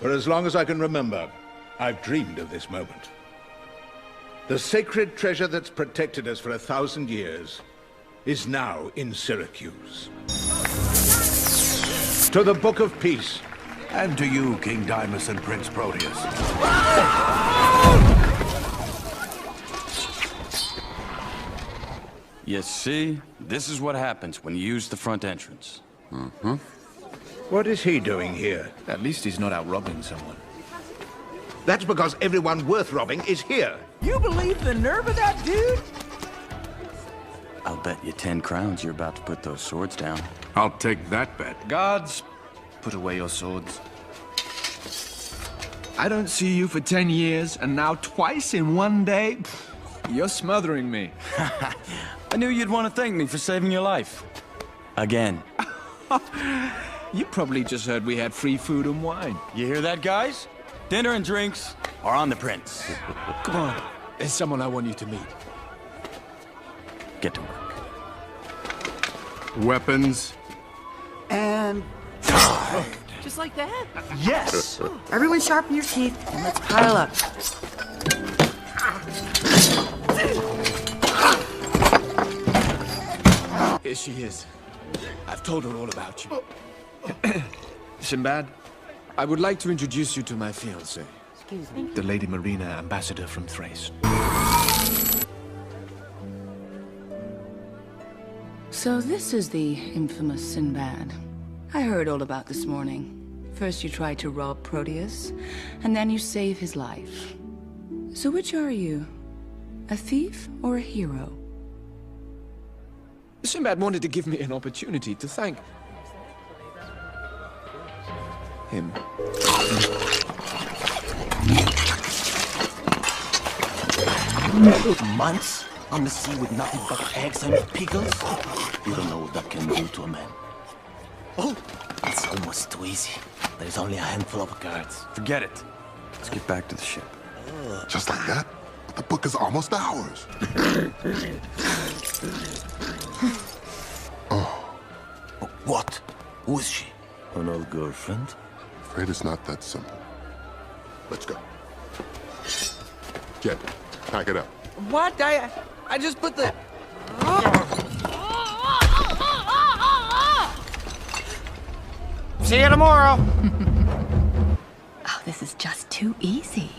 For as long as I can remember, I've dreamed of this moment. The sacred treasure that's protected us for 1,000 years is now in Syracuse. To the Book of Peace. And to you, King Dimas and Prince Proteus. You see, this is what happens when you use the front entrance. What is he doing here? At least he's not out robbing someone. That's because everyone worth robbing is here. You believe the nerve of that dude? I'll bet you 10 crowns you're about to put those swords down. I'll take that bet. Guards, put away your swords. I don't see you for 10 years, and now twice in one day? You're smothering me. I knew you'd want to thank me for saving your life. Again. You probably just heard we had free food and wine. You hear that, guys? Dinner and drinks are on the prince. Come on, there's someone I want you to meet. Get to work. Weapons. And... Just like that? yes! Everyone sharpen your teeth and let's pile up. Here she is. I've told her all about you. Sinbad, I would like to introduce you to my fiancée. Excuse me? The Lady Marina, ambassador from Thrace. So this is the infamous Sinbad. I heard all about this morning. First you tried to rob Proteus, and then you save his life. So which are you? A thief or a hero? Sinbad wanted to give me an opportunity to thank him. Months on the sea with nothing but eggs and pickles? You don't know what that can do to a man. Oh, it's almost too easy. There's only a handful of guards. Forget it. Let's get back to the ship. Just like that? The book is almost ours. What? Who is she? An old girlfriend? Afraid it's not that simple. Let's go. Jet, pack it up. What? I just put the... See you tomorrow. Oh, this is just too easy.